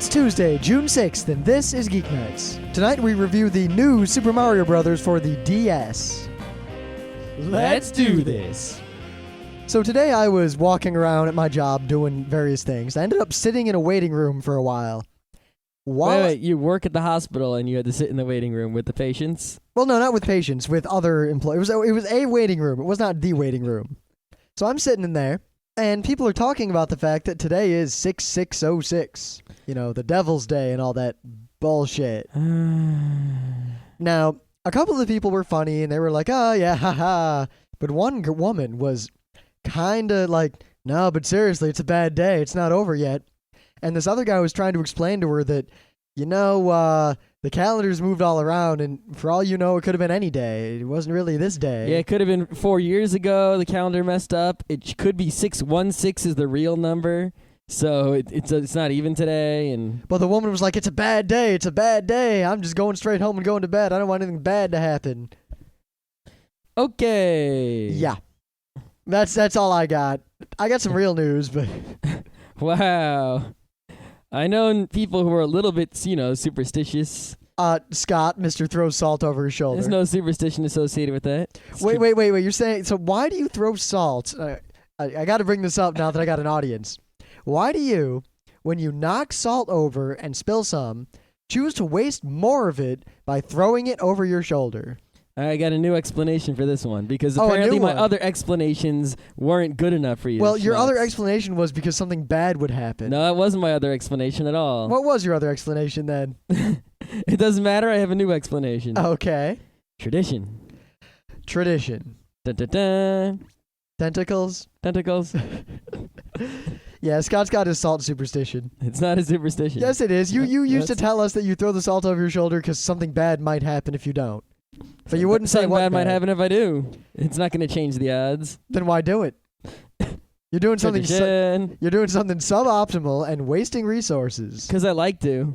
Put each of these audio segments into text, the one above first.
It's Tuesday, June 6th, and this is Geeknights. Tonight we review the new Super Mario Bros. For the DS. Let's do this. So today I was walking around at my job doing various things. I ended up sitting in a waiting room for a while. Wait, you work at the hospital and you had to sit in the waiting room with the patients? Well, no, not with patients, with other employees. It was a waiting room. It was not the waiting room. So I'm sitting in there, and people are talking about the fact that today is 6606. You know, the Devil's Day and all that bullshit. Now, a couple of the people were funny, and they were like, oh, yeah, haha. But one woman was kind of like, no, but seriously, it's a bad day. It's not over yet. And this other guy was trying to explain to her that, you know, the calendar's moved all around, and for all you know, it could have been any day. It wasn't really this day. Yeah, it could have been 4 years ago. The calendar messed up. It could be 616 is the real number. So it's not even today. And But the woman was like, it's a bad day. It's a bad day. I'm just going straight home and going to bed. I don't want anything bad to happen. Okay. Yeah. That's all I got. I got some real news, but... Wow. I know people who are a little bit, superstitious. Scott, Mr. Throws salt over his shoulder. There's no superstition associated with that. Wait. You're saying... So why do you throw salt? I got to bring this up now that I got an audience. Why do you, when you knock salt over and spill some, choose to waste more of it by throwing it over your shoulder? I got a new explanation for this one, because apparently my other explanations weren't good enough for you. Well, your other explanation was because something bad would happen. No, that wasn't my other explanation at all. What was your other explanation then? It doesn't matter. I have a new explanation. Okay. Tradition. Dun, dun, dun. Tentacles. Yeah, Scott's got his salt superstition. It's not a superstition. Yes, it is. You used to tell us that you throw the salt over your shoulder because something bad might happen if you don't. But you wouldn't say what bad might happen if I do. It's not going to change the odds. Then why do it? You're doing something. You're doing something suboptimal and wasting resources. Because I like to.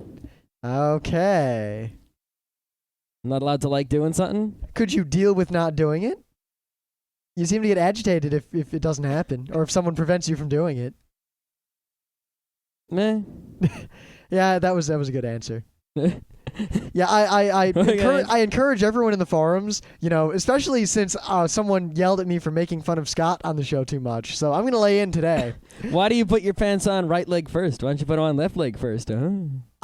Okay. I'm not allowed to like doing something. Could you deal with not doing it? You seem to get agitated if it doesn't happen, or if someone prevents you from doing it. Meh. Yeah, that was a good answer. Yeah, I encourage everyone in the forums, especially since someone yelled at me for making fun of Scott on the show too much. So I'm going to lay in today. Why do you put your pants on right leg first? Why don't you put them on left leg first?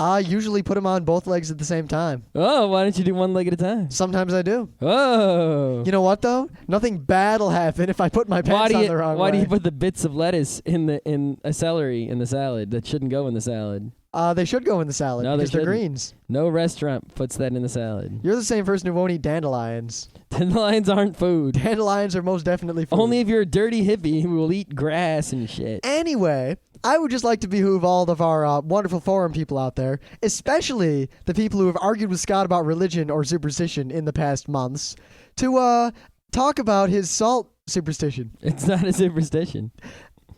I usually put them on both legs at the same time. Oh, why don't you do one leg at a time? Sometimes I do. Oh. You know what, though? Nothing bad will happen if I put my pants on the wrong way. Why do you put the bits of lettuce in a celery in the salad that shouldn't go in the salad? They should go in the salad because they're greens. No restaurant puts that in the salad. You're the same person who won't eat dandelions. Dandelions aren't food. Dandelions are most definitely food. Only if you're a dirty hippie who will eat grass and shit. Anyway, I would just like to behoove all of our wonderful forum people out there, especially the people who have argued with Scott about religion or superstition in the past months, to talk about his salt superstition. It's not a superstition.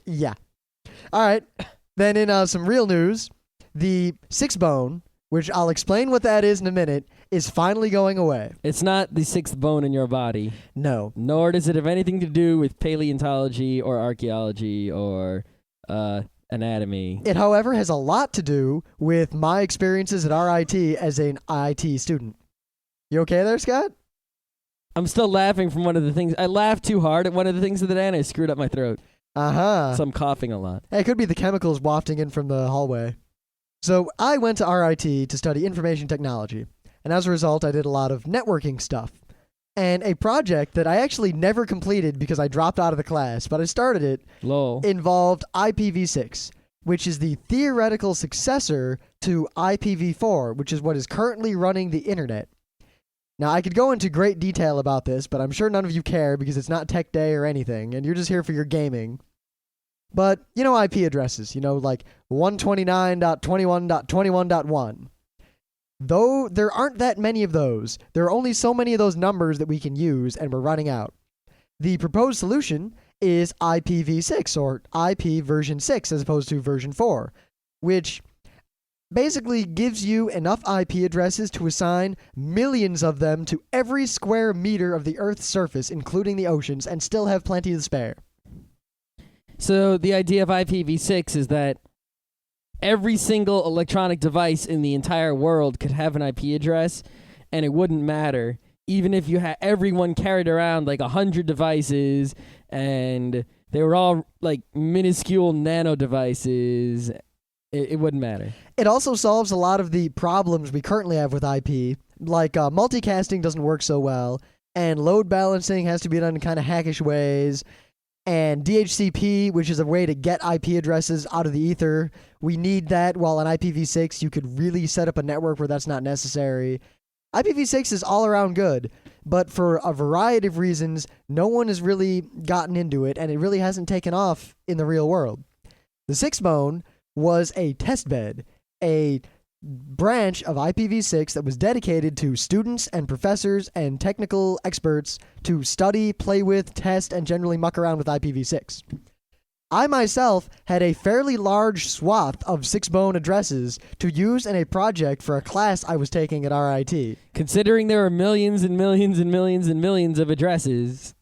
Yeah. All right. Then in some real news, the 6-bone, which I'll explain what that is in a minute, is finally going away. It's not the 6th bone in your body. No. Nor does it have anything to do with paleontology or archaeology or anatomy. It, however, has a lot to do with my experiences at RIT as an IT student. You okay there, Scott? I'm still laughing from one of the things. I laughed too hard at one of the things of the day, and I screwed up my throat. Uh-huh. So I'm coughing a lot. Hey, it could be the chemicals wafting in from the hallway. So I went to RIT to study information technology, and as a result, I did a lot of networking stuff. And a project that I actually never completed because I dropped out of the class, but I started it, involved IPv6, which is the theoretical successor to IPv4, which is what is currently running the internet. Now, I could go into great detail about this, but I'm sure none of you care because it's not tech day or anything, and you're just here for your gaming. But, IP addresses, like 129.21.21.1. Though there aren't that many of those, there are only so many of those numbers that we can use, and we're running out. The proposed solution is IPv6, or IP version 6, as opposed to version 4, which basically gives you enough IP addresses to assign millions of them to every square meter of the Earth's surface, including the oceans, and still have plenty to spare. So the idea of IPv6 is that every single electronic device in the entire world could have an IP address, and it wouldn't matter. Even if you had everyone carried around like 100 devices, and they were all like minuscule nano devices, it wouldn't matter. It also solves a lot of the problems we currently have with IP, like multicasting doesn't work so well, and load balancing has to be done in kind of hackish ways, and DHCP, which is a way to get IP addresses out of the ether. We need that, while on IPv6 you could really set up a network where that's not necessary. IPv6 is all around good, but for a variety of reasons, no one has really gotten into it, and it really hasn't taken off in the real world. The 6-bone was a test bed, a branch of IPv6 that was dedicated to students and professors and technical experts to study, play with, test, and generally muck around with IPv6. I myself had a fairly large swath of 6-bone addresses to use in a project for a class I was taking at RIT. Considering there are millions and millions and millions and millions of addresses,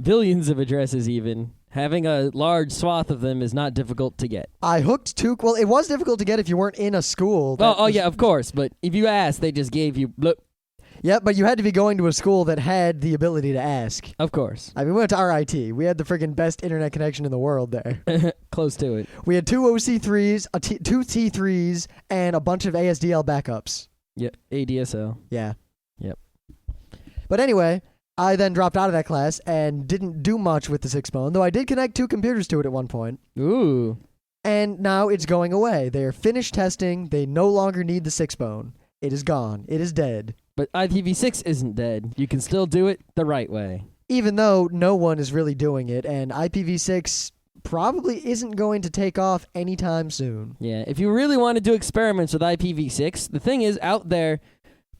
billions of addresses even, having a large swath of them is not difficult to get. I hooked two... Well, it was difficult to get if you weren't in a school. Yeah, of course. But if you asked, they just gave you... Bloop. Yeah, but you had to be going to a school that had the ability to ask. Of course. I mean, we went to RIT. We had the friggin' best internet connection in the world there. Close to it. We had 2 OC3s, 2 T3s, and a bunch of ASDL backups. Yep, ADSL. Yeah. Yep. But anyway, I then dropped out of that class and didn't do much with the 6-bone, though I did connect 2 computers to it at one point. Ooh. And now it's going away. They are finished testing. They no longer need the 6-bone. It is gone. It is dead. But IPv6 isn't dead. You can still do it the right way. Even though no one is really doing it, and IPv6 probably isn't going to take off anytime soon. Yeah, if you really want to do experiments with IPv6, the thing is, out there,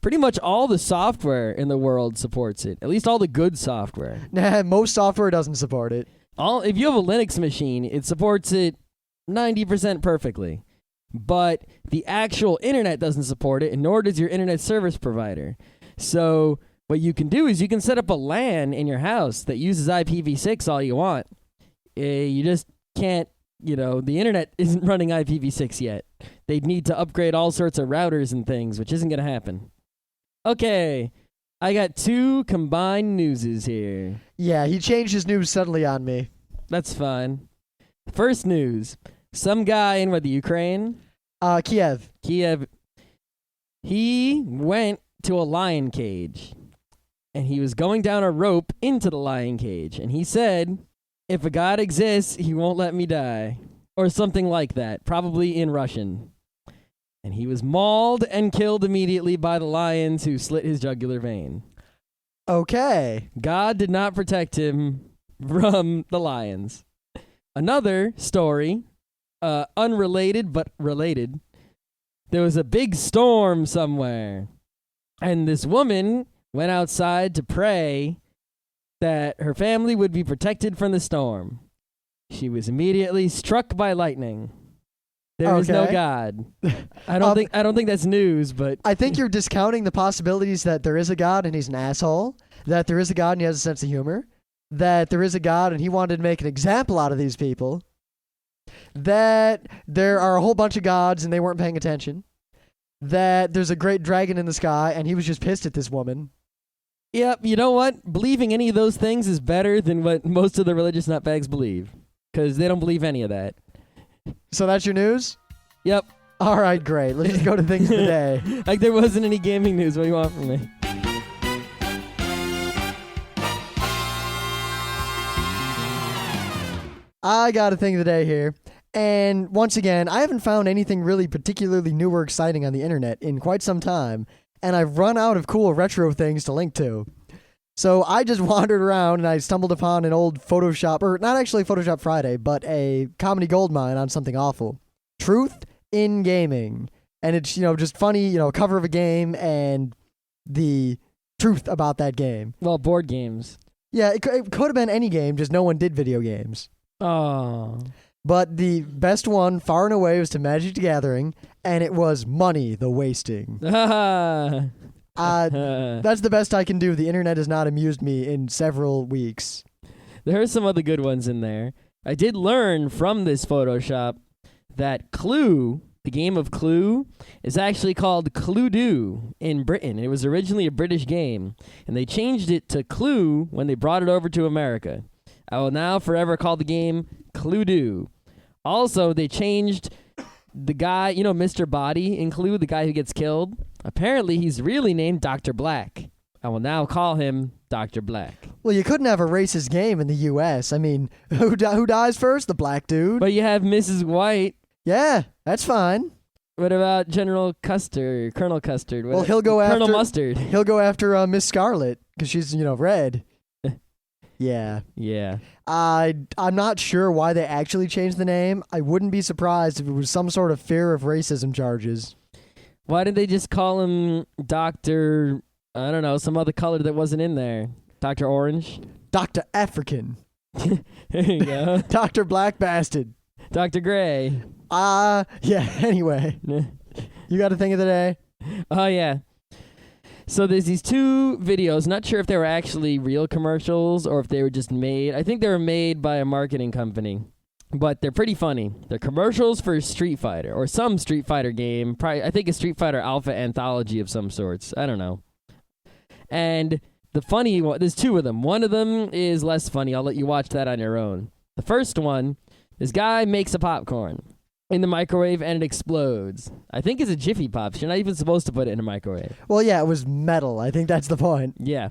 pretty much all the software in the world supports it. At least all the good software. Nah, most software doesn't support it. If you have a Linux machine, it supports it 90% perfectly. But the actual internet doesn't support it, and nor does your internet service provider. So what you can do is you can set up a LAN in your house that uses IPv6 all you want. You just can't, the internet isn't running IPv6 yet. They'd need to upgrade all sorts of routers and things, which isn't going to happen. Okay, I got 2 combined newses here. Yeah, he changed his news suddenly on me. That's fine. First news. Some guy in, the Ukraine? Kiev. He went to a lion cage, and he was going down a rope into the lion cage, and he said, if a God exists, he won't let me die. Or something like that, probably in Russian. And he was mauled and killed immediately by the lions who slit his jugular vein. Okay. God did not protect him from the lions. Another story, unrelated but related. There was a big storm somewhere, and this woman went outside to pray that her family would be protected from the storm. She was immediately struck by lightning. There is no God. I don't think that's news, but I think you're discounting the possibilities that there is a God and he's an asshole, that there is a God and he has a sense of humor, that there is a God and he wanted to make an example out of these people, that there are a whole bunch of gods and they weren't paying attention, that there's a great dragon in the sky and he was just pissed at this woman. Yep, you know what? Believing any of those things is better than what most of the religious nutbags believe, because they don't believe any of that. So that's your news? Yep. All right, great. Let's just go to things of the day. Like there wasn't any gaming news. What do you want from me? I got a thing of the day here. And once again, I haven't found anything really particularly new or exciting on the internet in quite some time. And I've run out of cool retro things to link to. So I just wandered around and I stumbled upon an old Photoshop, or not actually Photoshop Friday, but a comedy goldmine on something awful. Truth in gaming. And it's, just funny, cover of a game and the truth about that game. Well, board games. Yeah, it could have been any game, just no one did video games. Oh. But the best one, far and away, was to Magic the Gathering, and it was Money the Wasting. That's the best I can do. The internet has not amused me in several weeks. There are some other good ones in there. I did learn from this Photoshop that Clue, the game of Clue, is actually called Cluedo in Britain. It was originally a British game, and they changed it to Clue when they brought it over to America. I will now forever call the game Cluedo. Also, they changed the guy, you know, Mr. Body in Clue, the guy who gets killed. Apparently, he's really named Dr. Black. I will now call him Dr. Black. Well, you couldn't have a racist game in the U.S. I mean, who dies first? The black dude. But you have Mrs. White. Yeah, that's fine. What about General Custard, Colonel Custard? Well, he'll go Colonel after Mustard. He'll go after Miss Scarlet because she's, red. Yeah. Yeah. I'm not sure why they actually changed the name. I wouldn't be surprised if it was some sort of fear of racism charges. Why did they just call him Dr. I don't know, some other color that wasn't in there? Dr. Orange? Dr. African. There you go. Dr. Black Bastard. Dr. Gray. Yeah, anyway. You got a thing of the day? Oh, yeah. So there's these two videos. Not sure if they were actually real commercials or if they were just made. I think they were made by a marketing company. But they're pretty funny. They're commercials for Street Fighter or some Street Fighter game. Probably, I think a Street Fighter Alpha anthology of some sorts. I don't know. And the funny one, there's two of them. One of them is less funny. I'll let you watch that on your own. The first one, this guy makes a popcorn in the microwave and it explodes. I think it's a Jiffy Pop. You're not even supposed to put it in a microwave. Well, yeah, it was metal. I think that's the point. Yeah.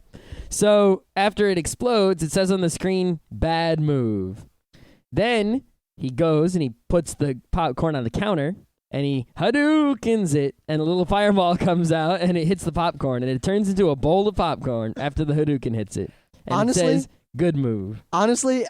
So after it explodes, it says on the screen, bad move. Then he goes and he puts the popcorn on the counter and he Hadoukens it, and a little fireball comes out and it hits the popcorn and it turns into a bowl of popcorn after the Hadouken hits it. And honestly, it says, good move. Honestly,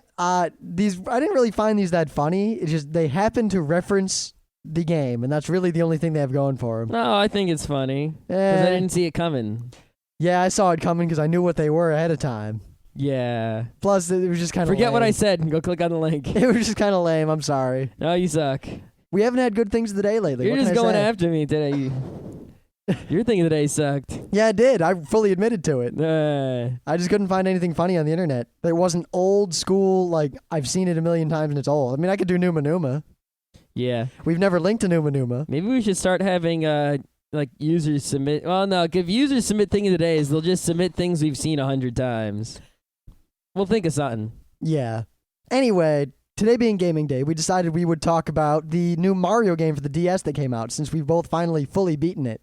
these I didn't really find these that funny. It's just they happen to reference the game, and that's really the only thing they have going for them. No, I think it's funny because I didn't see it coming. Yeah, I saw it coming because I knew what they were ahead of time. Yeah. Plus, it was just kind of Forget lame. what I said and go click on the link. It was just kind of lame. I'm sorry. No, you suck. We haven't had good things of the day lately. You're What just can I going say? after me today. Your thing of the day sucked. Yeah, it did. I fully admitted to it. Uh, I just couldn't find anything funny on the internet. There wasn't old school, like, I've seen it a million times and it's old. I mean, I could do Numa Numa. yeah. We've never linked to Numa Numa. Maybe we should start having like users submit. Well, no, if users submit thing of the days, they'll just submit things we've seen 100 times. We'll think of something. Yeah. Anyway, today being gaming day, we decided we would talk about the new Mario game for the DS that came out, since we've both finally fully beaten it.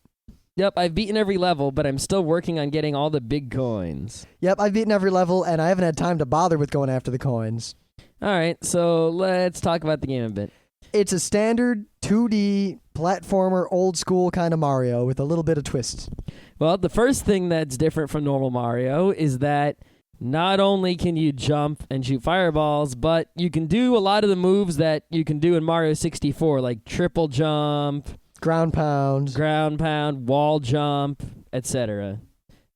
Yep, I've beaten every level, but I'm still working on getting all the big coins. Yep, I've beaten every level, and I haven't had time to bother with going after the coins. All right, so let's talk about the game a bit. It's a standard 2D platformer, old school kind of Mario with a little bit of twist. Well, the first thing that's different from normal Mario is that not only can you jump and shoot fireballs, but you can do a lot of the moves that you can do in Mario 64, like triple jump, Ground pound. wall jump, etc.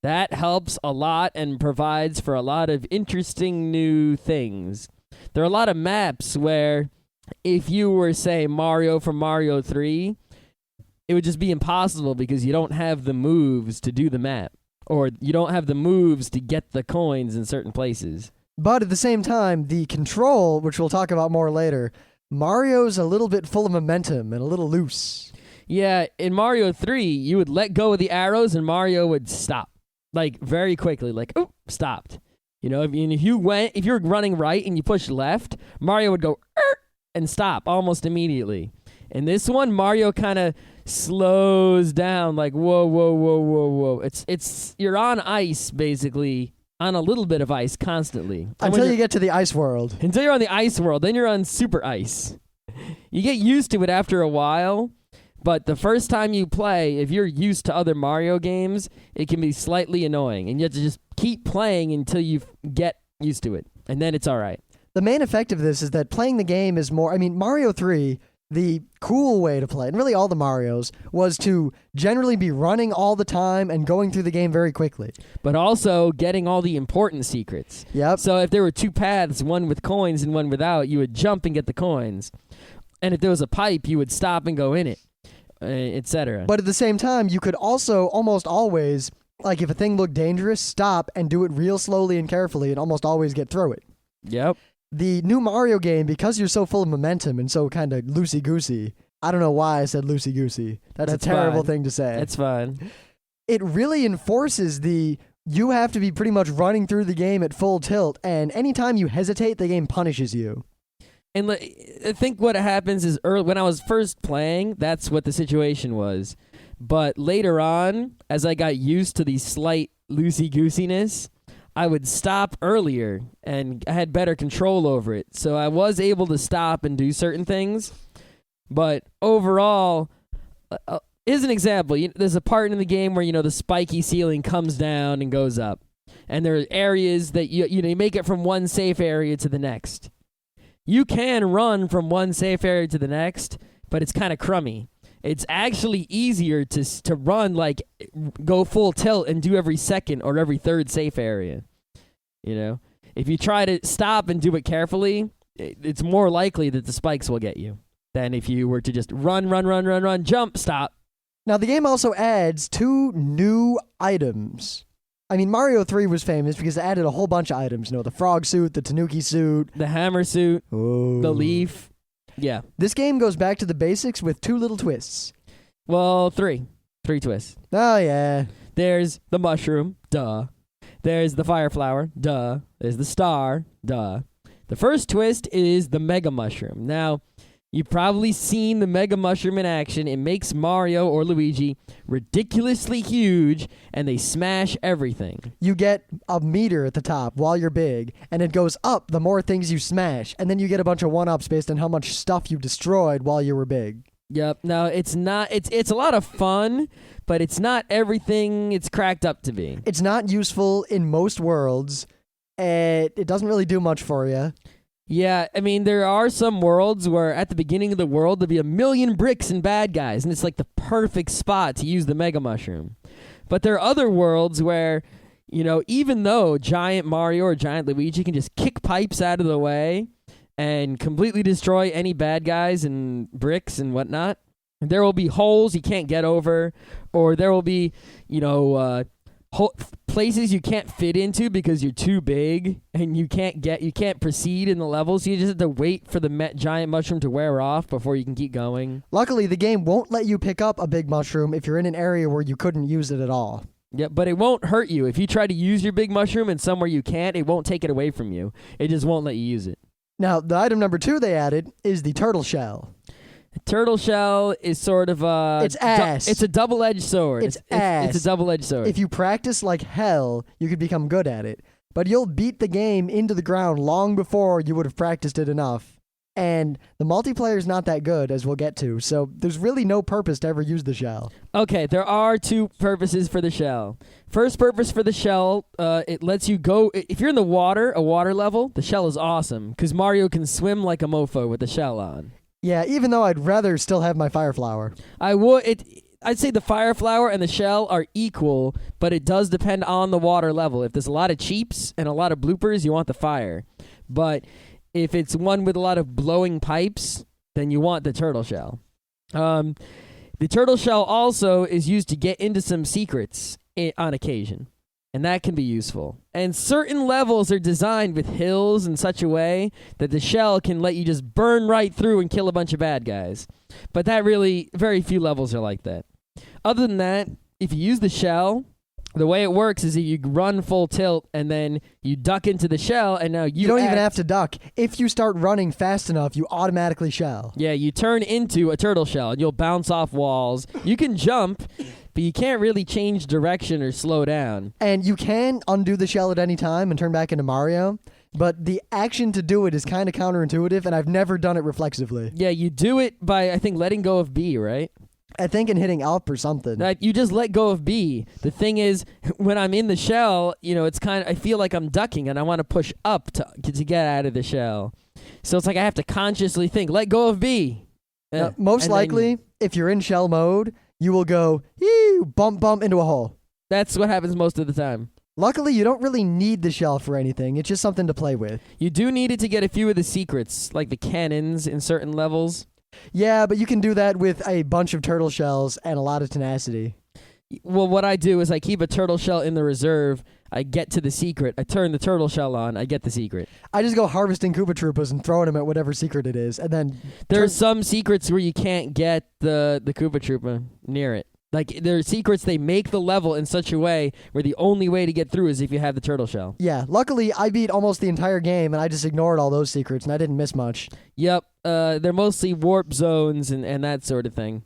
That helps a lot and provides for a lot of interesting new things. There are a lot of maps where if you were, say, Mario from Mario 3, it would just be impossible because you don't have the moves to do the map. Or you don't have the moves to get the coins in certain places. But at the same time, the control, which we'll talk about more later, Mario's a little bit full of momentum and a little loose. Yeah, in Mario 3, you would let go of the arrows and Mario would stop. Like, very quickly. Like, oh, stopped. You know, if you're running right and you push left, Mario would go, and stop almost immediately. In this one, Mario kind of slows down, like, whoa, whoa, whoa, whoa, whoa. It's you're on ice, basically, on a little bit of ice constantly. Until you get to the ice world. Until you're on the ice world, then you're on super ice. You get used to it after a while, but the first time you play, if you're used to other Mario games, it can be slightly annoying, and you have to just keep playing until you get used to it, and then it's all right. The main effect of this is that playing the game is more... I mean, Mario 3... The cool way to play, and really all the Marios, was to generally be running all the time and going through the game very quickly. But also getting all the important secrets. Yep. So if there were two paths, one with coins and one without, you would jump and get the coins. And if there was a pipe, you would stop and go in it, etc. But at the same time, you could also almost always, like if a thing looked dangerous, stop and do it real slowly and carefully and almost always get through it. Yep. the new Mario game, because you're so full of momentum and so kind of loosey-goosey, I don't know why I said loosey-goosey. That's a terrible fine. thing to say. It's fine. It really enforces you have to be pretty much running through the game at full tilt, and anytime you hesitate, the game punishes you. And I think what happens is when I was first playing, that's what the situation was. But later on, as I got used to the slight loosey-goosiness, I would stop earlier, and I had better control over it. So I was able to stop and do certain things. But overall, here's an example. There's a part in the game where, the spiky ceiling comes down and goes up. And there are areas that you make it from one safe area to the next. You can run from one safe area to the next, but it's kind of crummy. It's actually easier to run, like, go full tilt and do every second or every third safe area. If you try to stop and do it carefully, it's more likely that the spikes will get you than if you were to just run, jump, stop. Now, the game also adds 2 new items. I mean, Mario 3 was famous because it added a whole bunch of items. The frog suit, the Tanuki suit. The hammer suit, the leaf. Yeah. This game goes back to the basics with 2 little twists. Well, 3. 3 twists. Oh, yeah. There's the mushroom, duh. There's the fire flower, duh. There's the star, duh. The first twist is the mega mushroom. Now, you've probably seen the mega mushroom in action. It makes Mario or Luigi ridiculously huge, and they smash everything. You get a meter at the top while you're big, and it goes up the more things you smash, and then you get a bunch of 1-ups based on how much stuff you destroyed while you were big. Yep. Now, it's a lot of fun, but it's not everything it's cracked up to be. It's not useful in most worlds. It doesn't really do much for you. Yeah, I mean, there are some worlds where at the beginning of the world there'll be 1,000,000 bricks and bad guys, and it's like the perfect spot to use the Mega Mushroom. But there are other worlds where, even though Giant Mario or Giant Luigi can just kick pipes out of the way and completely destroy any bad guys and bricks and whatnot, there will be holes you can't get over, or there will be, places you can't fit into because you're too big and you can't proceed in the level, so you just have to wait for the giant mushroom to wear off before you can keep going. Luckily, the game won't let you pick up a big mushroom if you're in an area where you couldn't use it at all. Yeah, but it won't hurt you. If you try to use your big mushroom and somewhere you can't, it won't take it away from you. It just won't let you use it. Now, the item number 2 they added is the turtle shell. Turtle shell is sort of it's ass. It's a double-edged sword. It's ass. It's a double-edged sword. If you practice like hell, you could become good at it. But you'll beat the game into the ground long before you would have practiced it enough. And the multiplayer is not that good, as we'll get to, so there's really no purpose to ever use the shell. Okay, there are 2 purposes for the shell. First purpose for the shell, it lets you go. If you're in a water level, the shell is awesome, because Mario can swim like a mofo with the shell on. Yeah, even though I'd rather still have my fire flower. I'd say the fire flower and the shell are equal, but it does depend on the water level. If there's a lot of cheeps and a lot of bloopers, you want the fire. But if it's one with a lot of blowing pipes, then you want the turtle shell. The turtle shell also is used to get into some secrets on occasion, and that can be useful. And certain levels are designed with hills in such a way that the shell can let you just burn right through and kill a bunch of bad guys. But very few levels are like that. Other than that, if you use the shell, the way it works is that you run full tilt and then you duck into the shell, and now you don't even have to duck. If you start running fast enough, you automatically shell. Yeah, you turn into a turtle shell and you'll bounce off walls. You can jump, but you can't really change direction or slow down. And you can undo the shell at any time and turn back into Mario, but the action to do it is kind of counterintuitive, and I've never done it reflexively. Yeah, you do it by, I think, letting go of B, right? I think in hitting up or something. You just let go of B. The thing is, when I'm in the shell, it's I feel like I'm ducking and I want to push up to get out of the shell. So it's like I have to consciously think, let go of B. Most likely, if you're in shell mode, you will go, bump into a hole. That's what happens most of the time. Luckily, you don't really need the shell for anything. It's just something to play with. You do need it to get a few of the secrets, like the cannons in certain levels. Yeah, but you can do that with a bunch of turtle shells and a lot of tenacity. Well, what I do is I keep a turtle shell in the reserve. I get to the secret. I turn the turtle shell on. I get the secret. I just go harvesting Koopa Troopas and throwing them at whatever secret it is, and then There's some secrets where you can't get the Koopa Troopa near it. Like, there are secrets, they make the level in such a way where the only way to get through is if you have the turtle shell. Yeah, luckily I beat almost the entire game, and I just ignored all those secrets, and I didn't miss much. Yep, they're mostly warp zones and that sort of thing.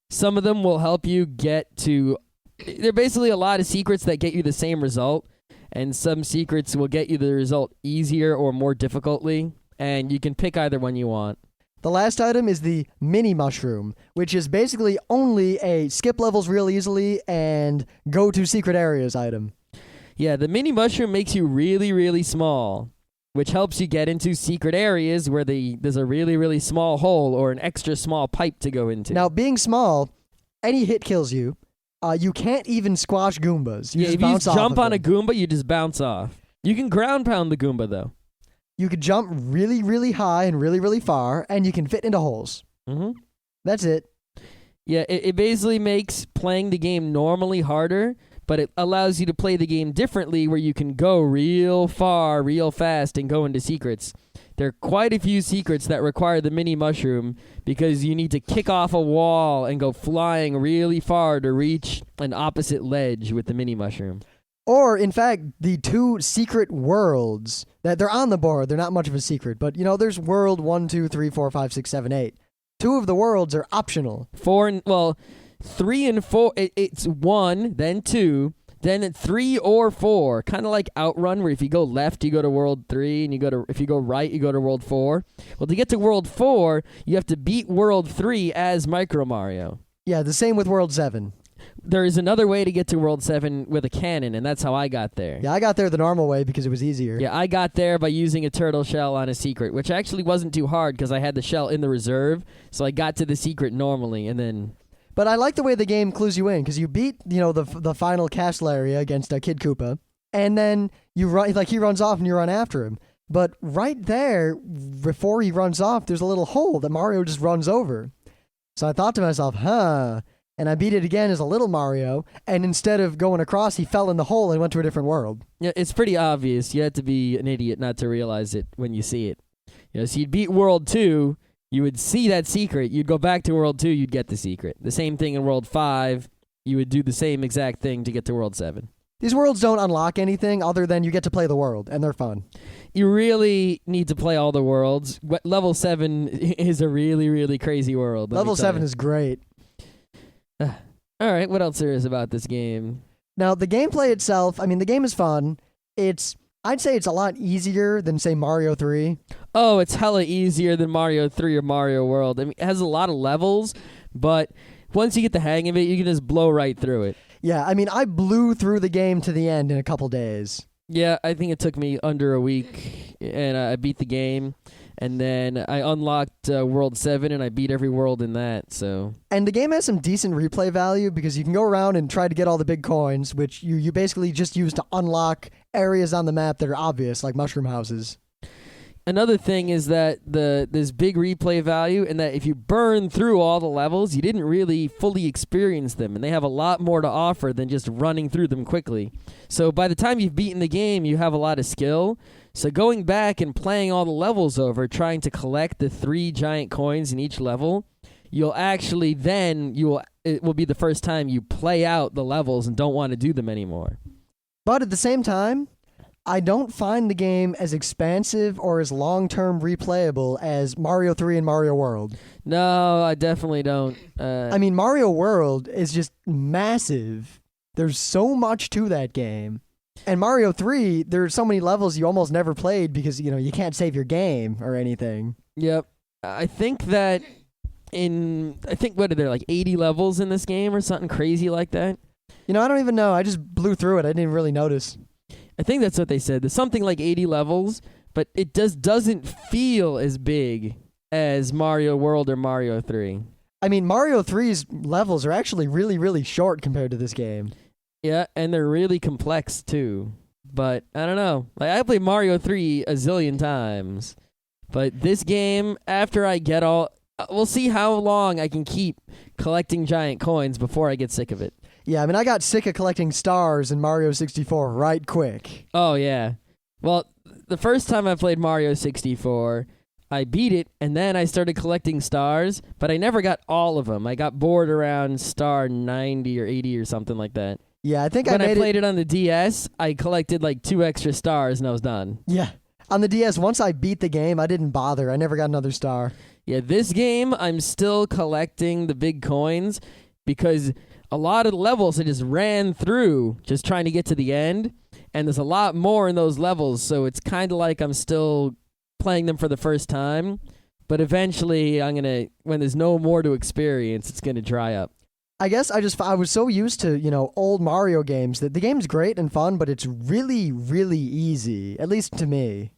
Some of them will help you get to... They're basically a lot of secrets that get you the same result, and some secrets will get you the result easier or more difficultly, and you can pick either one you want. The last item is the mini mushroom, which is basically only a skip levels real easily and go to secret areas item. Yeah, the mini mushroom makes you really, really small, which helps you get into secret areas where there's a really, really small hole or an extra small pipe to go into. Now, being small, any hit kills you. You can't even squash Goombas. You just if bounce you off jump of on a them. Goomba, you just bounce off. You can ground pound the Goomba, though. You could jump really, really high and really, really far, and you can fit into holes. Mm-hmm. That's it. Yeah, it basically makes playing the game normally harder, but it allows you to play the game differently where you can go real far, real fast, and go into secrets. There are quite a few secrets that require the mini mushroom because you need to kick off a wall and go flying really far to reach an opposite ledge with the mini mushroom. Or, in fact, the two secret worlds that they're on the board. They're not much of a secret, but there's world 1, 2, 3, 4, 5, 6, 7, 8. Two of the worlds are optional. 3 and 4. It's 1, then 2, then 3 or 4. Kind of like Outrun, where if you go left, you go to world 3, and if you go right, you go to world 4. Well, to get to world 4, you have to beat world 3 as Micro Mario. Yeah, the same with world 7. There is another way to get to World 7 with a cannon, and that's how I got there. Yeah, I got there the normal way because it was easier. Yeah, I got there by using a turtle shell on a secret, which actually wasn't too hard because I had the shell in the reserve, so I got to the secret normally, and then... But I like the way the game clues you in because you beat, the final castle area against Kid Koopa, and then you run, like he runs off and you run after him. But right there, before he runs off, there's a little hole that Mario just runs over. So I thought to myself, and I beat it again as a little Mario, and instead of going across, he fell in the hole and went to a different world. Yeah, it's pretty obvious. You had to be an idiot not to realize it when you see it. So you'd beat World 2, you would see that secret, you'd go back to World 2, you'd get the secret. The same thing in World 5, you would do the same exact thing to get to World 7. These worlds don't unlock anything other than you get to play the world, and they're fun. You really need to play all the worlds. Level 7 is a really, really crazy world. Level 7 is great. All right, what else there is about this game? Now, the gameplay itself, the game is fun. I'd say it's a lot easier than, say, Mario 3. Oh, it's hella easier than Mario 3 or Mario World. It has a lot of levels, but once you get the hang of it, you can just blow right through it. Yeah, I blew through the game to the end in a couple days. Yeah, I think it took me under a week, and I beat the game. And then I unlocked World 7, and I beat every world in that. So. And the game has some decent replay value because you can go around and try to get all the big coins, which you basically just use to unlock areas on the map that are obvious, like mushroom houses. Another thing is that there's big replay value, and that if you burn through all the levels, you didn't really fully experience them, and they have a lot more to offer than just running through them quickly. So by the time you've beaten the game, you have a lot of skill. So going back and playing all the levels over, trying to collect the 3 giant coins in each level, it will be the first time you play out the levels and don't want to do them anymore. But at the same time, I don't find the game as expansive or as long-term replayable as Mario 3 and Mario World. No, I definitely don't. Mario World is just massive. There's so much to that game. And Mario 3, there's so many levels you almost never played because, you can't save your game or anything. Yep. I think that what are there, like 80 levels in this game or something crazy like that? I don't even know. I just blew through it. I didn't even really notice. I think that's what they said. There's something like 80 levels, but it doesn't feel as big as Mario World or Mario 3. Mario 3's levels are actually really, really short compared to this game. Yeah, and they're really complex too. But I don't know. Like I played Mario 3 a zillion times. But this game, after I get we'll see how long I can keep collecting giant coins before I get sick of it. Yeah, I mean, I got sick of collecting stars in Mario 64 right quick. Oh, yeah. Well, the first time I played Mario 64, I beat it, and then I started collecting stars, but I never got all of them. I got bored around star 90 or 80 or something like that. Yeah, I think When I made played it on the DS, I collected like 2 extra stars, and I was done. Yeah. On the DS, once I beat the game, I didn't bother. I never got another star. Yeah, this game, I'm still collecting the big coins because a lot of the levels I just ran through just trying to get to the end, and there's a lot more in those levels, so it's kind of like I'm still playing them for the first time, but eventually when there's no more to experience, it's going to dry up. I guess I was so used to, old Mario games that the game's great and fun, but it's really, really easy, at least to me.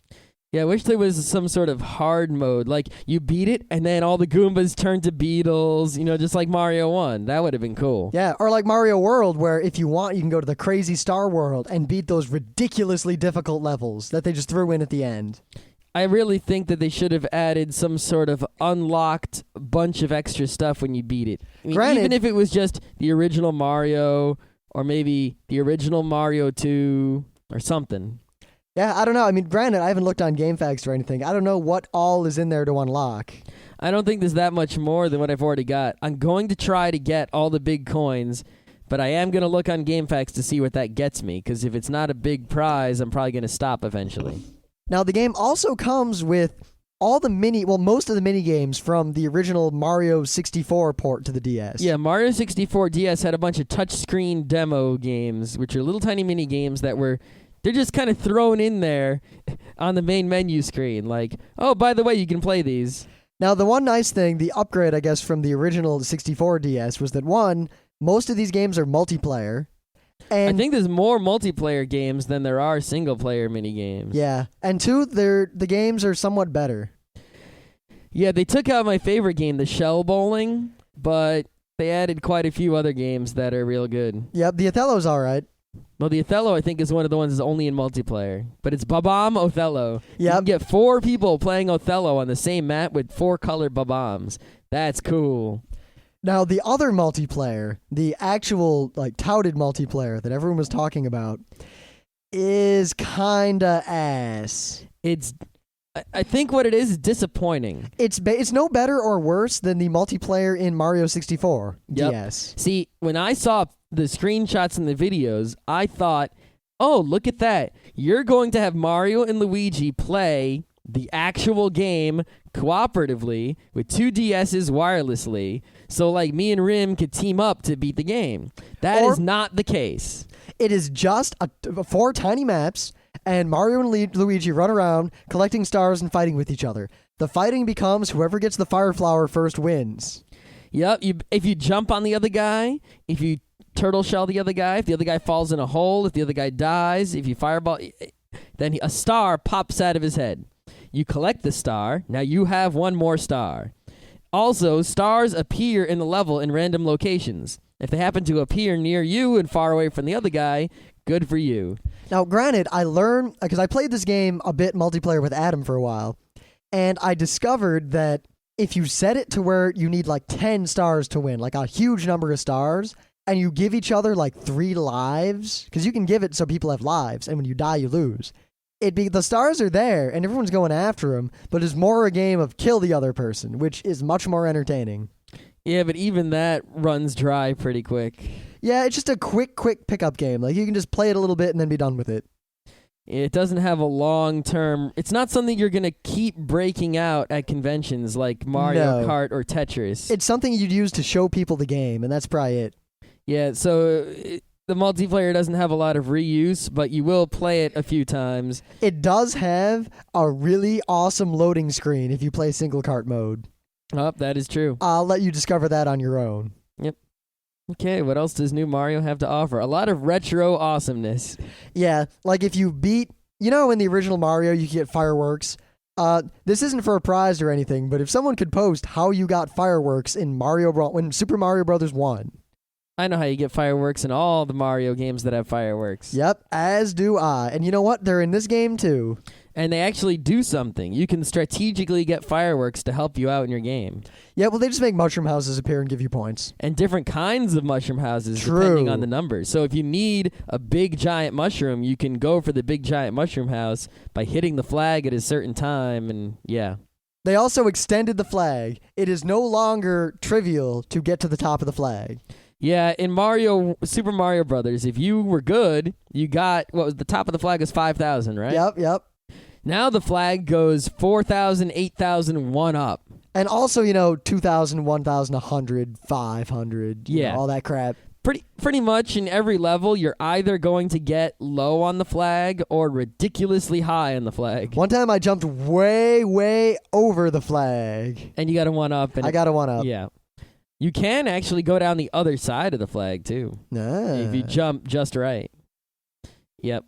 Yeah, I wish there was some sort of hard mode. Like, you beat it, and then all the Goombas turn to beetles, just like Mario 1. That would have been cool. Yeah, or like Mario World, where if you want, you can go to the crazy Star World and beat those ridiculously difficult levels that they just threw in at the end. I really think that they should have added some sort of unlocked bunch of extra stuff when you beat it. I mean, Granted, even if it was just the original Mario, or maybe the original Mario 2, or something. Yeah, I don't know. I mean, granted, I haven't looked on GameFAQs or anything. I don't know what all is in there to unlock. I don't think there's that much more than what I've already got. I'm going to try to get all the big coins, but I am going to look on GameFAQs to see what that gets me, because if it's not a big prize, I'm probably going to stop eventually. Now, the game also comes with most of the mini games from the original Mario 64 port to the DS. Yeah, Mario 64 DS had a bunch of touchscreen demo games, which are little tiny mini games that they're just kind of thrown in there on the main menu screen. Like, oh, by the way, you can play these. Now, the one nice thing, the upgrade, I guess, from the original 64 DS was that, one, most of these games are multiplayer. And I think there's more multiplayer games than there are single-player mini games. Yeah. And two, the games are somewhat better. Yeah, they took out my favorite game, the Shell Bowling, but they added quite a few other games that are real good. Yep, the Othello's all right. Well, the Othello, I think, is one of the ones that's only in multiplayer. But it's Bob-omb Othello. Yep. You can get 4 people playing Othello on the same map with 4 colored Bob-ombs. That's cool. Now, the other multiplayer, the actual, touted multiplayer that everyone was talking about, is kinda ass. I think what it is disappointing. It's no better or worse than the multiplayer in Mario 64 Yep. DS. See, when I saw the screenshots and the videos, I thought, oh, look at that. You're going to have Mario and Luigi play the actual game cooperatively with 2 DSs wirelessly, so me and Rim could team up to beat the game. That is not the case. It is just 4 tiny maps, and Mario and Luigi run around collecting stars and fighting with each other. The fighting becomes whoever gets the fire flower first wins. Yep, if you jump on the other guy, if you turtle shell the other guy, if the other guy falls in a hole, if the other guy dies, if you fireball, then a star pops out of his head. You collect the star. Now you have 1 more star. Also, stars appear in the level in random locations. If they happen to appear near you and far away from the other guy, good for you. Now, granted, I learned, because I played this game a bit multiplayer with Adam for a while, and I discovered that if you set it to where you need 10 stars to win, a huge number of stars, and you give each other 3 lives, because you can give it so people have lives, and when you die, you lose. The stars are there, and everyone's going after them, but it's more a game of kill the other person, which is much more entertaining. Yeah, but even that runs dry pretty quick. Yeah, it's just a quick pickup game. You can just play it a little bit and then be done with it. It doesn't have a long-term... It's not something you're going to keep breaking out at conventions like Mario Kart or Tetris. It's something you'd use to show people the game, and that's probably it. Yeah, so the multiplayer doesn't have a lot of reuse, but you will play it a few times. It does have a really awesome loading screen if you play single cart mode. Oh, that is true. I'll let you discover that on your own. Yep. Okay, what else does new Mario have to offer? A lot of retro awesomeness. Yeah, if you beat... in the original Mario, you could get fireworks. This isn't for a prize or anything, but if someone could post how you got fireworks in when Super Mario Brothers 1... I know how you get fireworks in all the Mario games that have fireworks. Yep, as do I. And you know what? They're in this game, too. And they actually do something. You can strategically get fireworks to help you out in your game. Yeah, well, they just make mushroom houses appear and give you points. And different kinds of mushroom houses True. depending on the numbers. So if you need a big giant mushroom, you can go for the big giant mushroom house by hitting the flag at a certain time, and yeah. They also extended the flag. It is no longer trivial to get to the top of the flag. Yeah, in Super Mario Brothers, if you were good, you got, what was the top of the flag is 5,000, right? Yep. Now the flag goes 4,000, 8,000, one up. And also, 2,000, 1,000, 100, 500, Yeah. all that crap. Pretty much in every level, you're either going to get low on the flag or ridiculously high on the flag. One time I jumped way, way over the flag. And you got a one up. And I got a one up. Yeah. You can actually go down the other side of the flag, too. If you jump just right. Yep.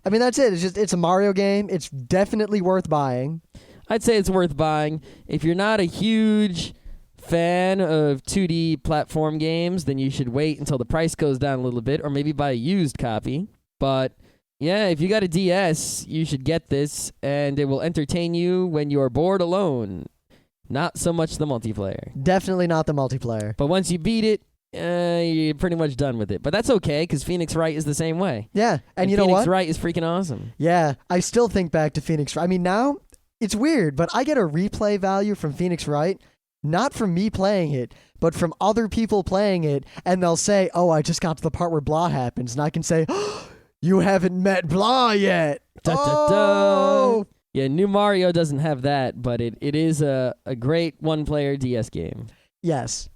I mean, that's it. It's a Mario game. It's definitely worth buying. I'd say it's worth buying. If you're not a huge fan of 2D platform games, then you should wait until the price goes down a little bit, or maybe buy a used copy. But yeah, if you got a DS, you should get this, and it will entertain you when you're bored alone. Not so much the multiplayer. Definitely not the multiplayer. But once you beat it, you're pretty much done with it. But that's okay, because Phoenix Wright is the same way. Yeah, and you know Phoenix what? Wright is freaking awesome. Yeah, I still think back to Phoenix Wright. I mean, now, it's weird, but I get a replay value from Phoenix Wright, not from me playing it, but from other people playing it, and they'll say, oh, I just got to the part where blah happens, and I can say, oh, you haven't met blah yet. Da, da, da. Yeah, New Mario doesn't have that, but it is a great one-player DS game. Yes.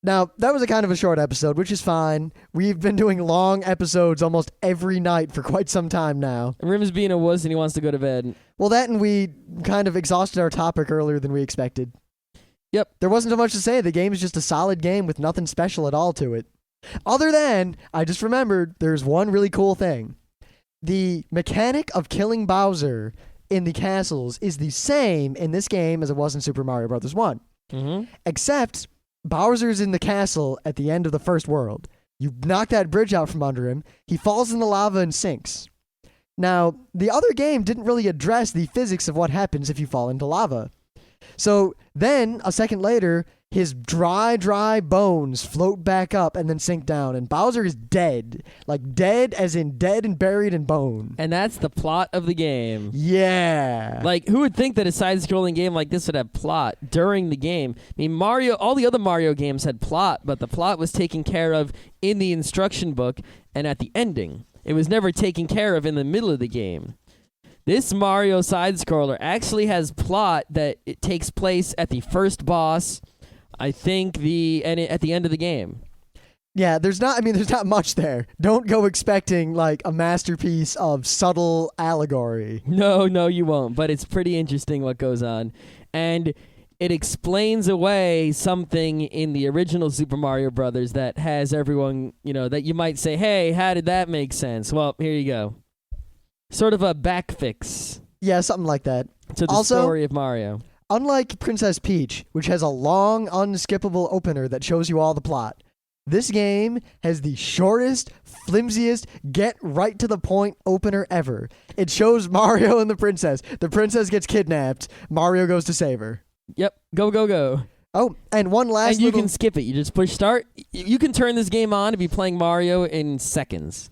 Now, that was a kind of a short episode, which is fine. We've been doing long episodes almost every night for quite some time now. Rim's being a wuss and he wants to go to bed. Well, that and we kind of exhausted our topic earlier than we expected. Yep. There wasn't so much to say. The game is just a solid game with nothing special at all to it. Other than, I just remembered, there's one really cool thing. The mechanic of killing Bowser in the castles is the same in this game as it was in Super Mario Bros. 1. Mm-hmm. Except Bowser's in the castle at the end of the first world. You knock that bridge out from under him. He falls in the lava and sinks. Now, the other game didn't really address the physics of what happens if you fall into lava. So then, a second later, his dry bones float back up and then sink down, and Bowser is dead. Like dead as in dead and buried in bone. And that's the plot of the game. Yeah. Like, who would think that a side-scrolling game like this would have plot during the game? I mean, all the other Mario games had plot, but the plot was taken care of in the instruction book and at the ending. It was never taken care of in the middle of the game. This Mario side-scroller actually has plot that it takes place at the first boss, I think at the end of the game. Yeah, there's not much there. Don't go expecting like a masterpiece of subtle allegory. No, you won't, but it's pretty interesting what goes on. And it explains away something in the original Super Mario Brothers that has everyone, that you might say, hey, how did that make sense? Well, here you go. Sort of a back fix. Yeah, something like that. To the story of Mario. Unlike Princess Peach, which has a long, unskippable opener that shows you all the plot, this game has the shortest, flimsiest, get-right-to-the-point opener ever. It shows Mario and the princess. The princess gets kidnapped. Mario goes to save her. Yep. Go. Oh, and one last And you can skip it. You just push start. You can turn this game on and be playing Mario in seconds.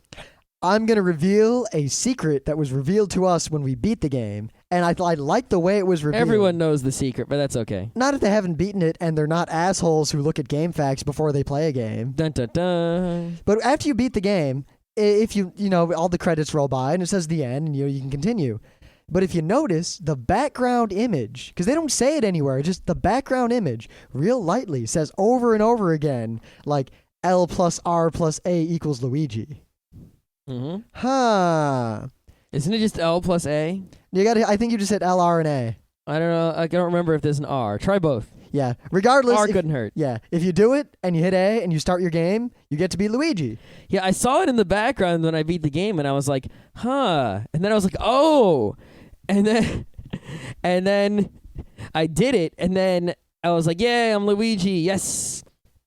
I'm going to reveal a secret that was revealed to us when we beat the game, and I like the way it was revealed. Everyone knows the secret, but that's okay. Not if they haven't beaten it and they're not assholes who look at game facts before they play a game. Dun, dun, dun. But after you beat the game, if you all the credits roll by and it says the end and you can continue. But if you notice, the background image, because they don't say it anywhere, just the background image, real lightly, says over and over again, like L plus R plus A equals Luigi. Mm-hmm. Huh. Isn't it just L plus A? I think you just hit L, R, and A. I don't know. I don't remember if there's an R. Try both. Yeah. Regardless. R couldn't hurt. Yeah. If you do it and you hit A and you start your game, you get to be Luigi. Yeah, I saw it in the background when I beat the game, and I was like, huh. And then I was like, oh. And then I did it, and then I was like, yay, I'm Luigi. Yes.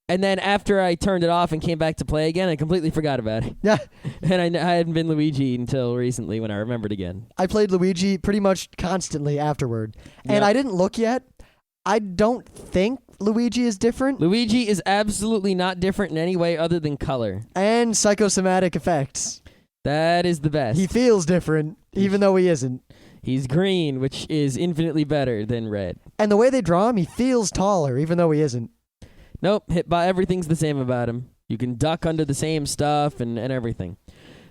And then after I turned it off and came back to play again, I completely forgot about it. Yeah. And I hadn't been Luigi until recently when I remembered again. I played Luigi pretty much constantly afterward. And Yep. I didn't look yet. I don't think Luigi is different. Luigi is absolutely not different in any way other than color. And psychosomatic effects. That is the best. He feels different, even though he isn't. He's green, which is infinitely better than red. And the way they draw him, he feels taller, even though he isn't. Nope, everything's the same about him. You can duck under the same stuff and everything.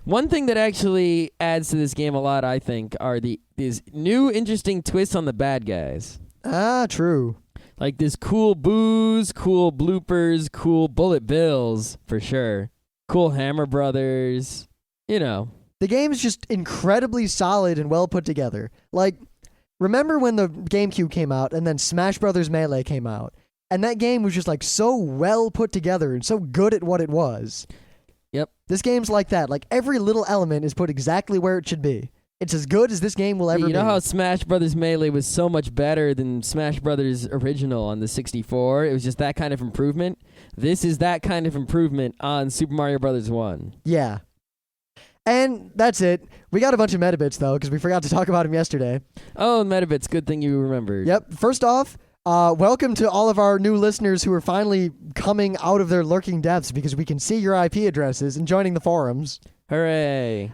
One thing that actually adds to this game a lot, I think, are these new interesting twists on the bad guys. Ah, true. Like this cool boos, cool bloopers, cool bullet bills, for sure. Cool Hammer Brothers, you know. The game's just incredibly solid and well put together. Like, remember when the GameCube came out and then Smash Brothers Melee came out? And that game was just like so well put together and so good at what it was. Yep. This game's like that. Like every little element is put exactly where it should be. It's as good as this game will ever be. You know how Smash Brothers Melee was so much better than Smash Brothers Original on the 64? It was just that kind of improvement. This is that kind of improvement on Super Mario Brothers 1. Yeah. And that's it. We got a bunch of Metabits, though, because we forgot to talk about them yesterday. Oh, Metabits. Good thing you remembered. Yep. First off, welcome to all of our new listeners who are finally coming out of their lurking depths because we can see your IP addresses and joining the forums. Hooray.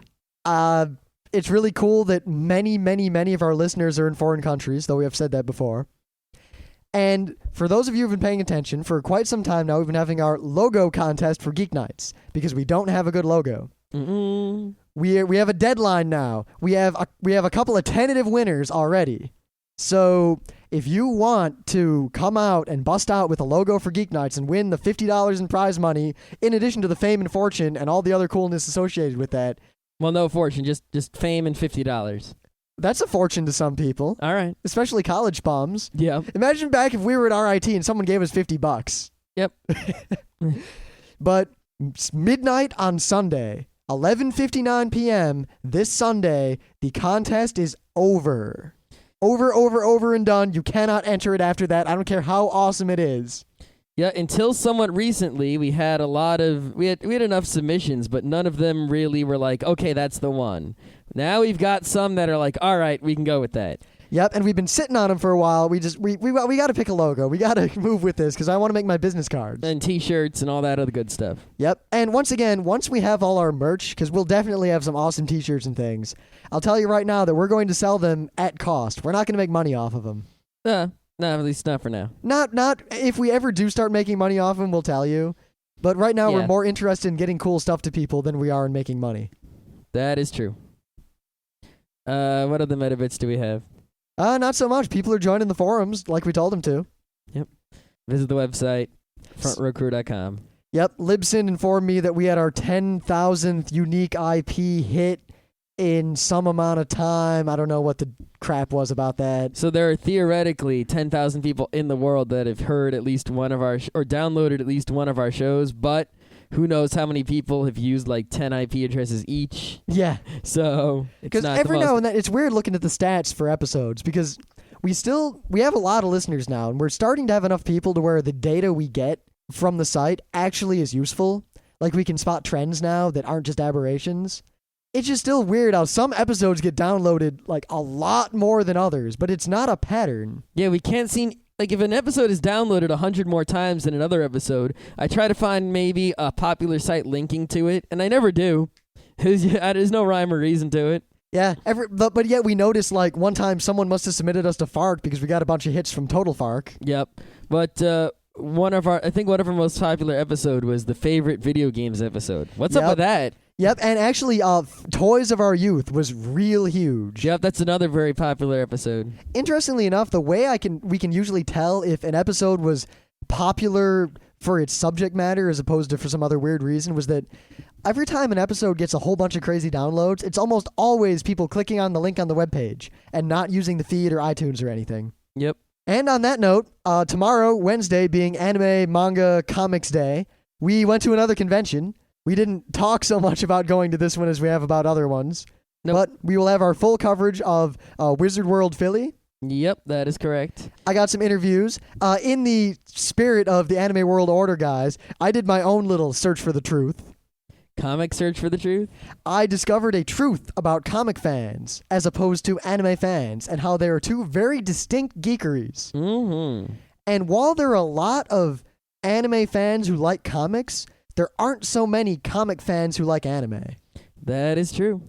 It's really cool that many, many, many of our listeners are in foreign countries, though we have said that before. And for those of you who've been paying attention, for quite some time now, we've been having our logo contest for Geeknights because we don't have a good logo. We have a deadline now. We have a couple of tentative winners already. So if you want to come out and bust out with a logo for Geeknights and win the $50 in prize money, in addition to the fame and fortune and all the other coolness associated with that. Well, no fortune, just fame and $50. That's a fortune to some people. All right. Especially college bums. Yeah. Imagine back if we were at RIT and someone gave us $50. Yep. But it's midnight on Sunday, 11:59 p.m. this Sunday, the contest is over. Over and done. You cannot enter it after that. I don't care how awesome it is. Yeah, until somewhat recently, we had enough submissions, but none of them really were like, okay, that's the one. Now we've got some that are like, all right, we can go with that. Yep, and we've been sitting on them for a while. We got to pick a logo. We got to move with this because I want to make my business cards and T-shirts and all that other good stuff. Yep, and once we have all our merch, because we'll definitely have some awesome T-shirts and things. I'll tell you right now that we're going to sell them at cost. We're not going to make money off of them. No, at least not for now. Not if we ever do start making money off them, we'll tell you. But right now, we're more interested in getting cool stuff to people than we are in making money. That is true. What other Metabits do we have? Not so much. People are joining the forums like we told them to. Yep. Visit the website, frontrowcrew.com. Yep. Libsyn informed me that we had our 10,000th unique IP hit in some amount of time. I don't know what the crap was about that. So there are theoretically 10,000 people in the world that have heard at least one of our or downloaded at least one of our shows, but who knows how many people have used like 10 IP addresses each. Yeah. So because every now and then it's weird looking at the stats for episodes because we have a lot of listeners now and we're starting to have enough people to where the data we get from the site actually is useful. Like we can spot trends now that aren't just aberrations. It's just still weird how some episodes get downloaded like a lot more than others, but it's not a pattern. Yeah, we can't see. Like, if an episode is downloaded 100 more times than another episode, I try to find maybe a popular site linking to it, and I never do. There's no rhyme or reason to it. Yeah, but yet we noticed, like, one time someone must have submitted us to Fark because we got a bunch of hits from Total Fark. Yep. But one of our most popular episode was the favorite video games episode. What's up with that? Yep, and actually, Toys of Our Youth was real huge. Yep, that's another very popular episode. Interestingly enough, the way we can usually tell if an episode was popular for its subject matter as opposed to for some other weird reason was that every time an episode gets a whole bunch of crazy downloads, it's almost always people clicking on the link on the webpage and not using the feed or iTunes or anything. Yep. And on that note, tomorrow, Wednesday, being Anime Manga Comics Day, we went to another convention. We didn't talk so much about going to this one as we have about other ones. Nope. But we will have our full coverage of Wizard World Philly. Yep, that is correct. I got some interviews. In the spirit of the Anime World Order guys, I did my own little search for the truth. Comic search for the truth? I discovered a truth about comic fans as opposed to anime fans and how they are two very distinct geekeries. Mm-hmm. And while there are a lot of anime fans who like comics, there aren't so many comic fans who like anime. That is true.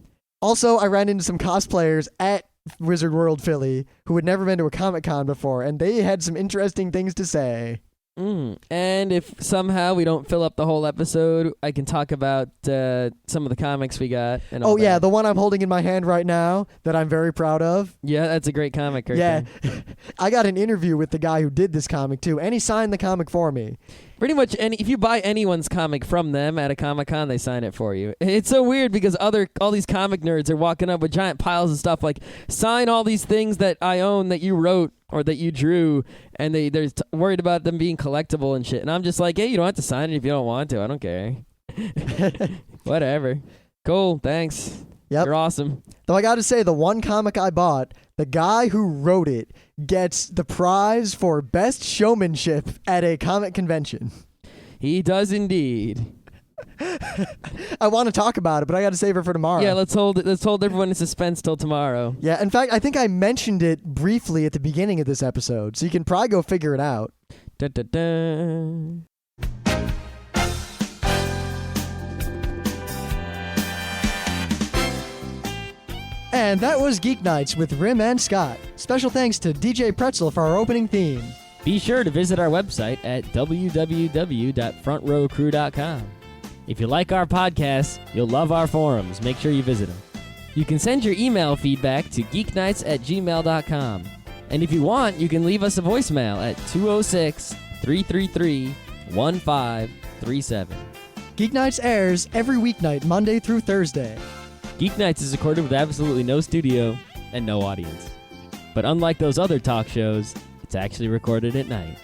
Also, I ran into some cosplayers at Wizard World Philly who had never been to a Comic-Con before, and they had some interesting things to say. And if somehow we don't fill up the whole episode, I can talk about some of the comics we got. And all Yeah, that. the one I'm holding in my hand right now that I'm very proud of. Yeah, that's a great comic right Yeah, there. I got an interview with the guy who did this comic too, and he signed the comic for me. Pretty much if you buy anyone's comic from them at a Comic-Con, they sign it for you. It's so weird because all these comic nerds are walking up with giant piles of stuff like, sign all these things that I own that you wrote or that you drew, and they're worried about them being collectible and shit. And I'm just like, hey, you don't have to sign it if you don't want to. I don't care. Whatever. Cool, thanks. Yep. You're awesome. Though I got to say, the one comic I bought, the guy who wrote it gets the prize for best showmanship at a comic convention. He does indeed. I want to talk about it, but I got to save it for tomorrow. Yeah, let's hold everyone in suspense till tomorrow. Yeah, in fact, I think I mentioned it briefly at the beginning of this episode, so you can probably go figure it out. Da, da, da. And that was Geeknights with Rim and Scott. Special thanks to DJ Pretzel for our opening theme. Be sure to visit our website at www.frontrowcrew.com. If you like our podcasts, you'll love our forums. Make sure you visit them. You can send your email feedback to geeknights@gmail.com. And if you want, you can leave us a voicemail at 206-333-1537. Geeknights airs every weeknight, Monday through Thursday. Geeknights is recorded with absolutely no studio and no audience. But unlike those other talk shows, it's actually recorded at night.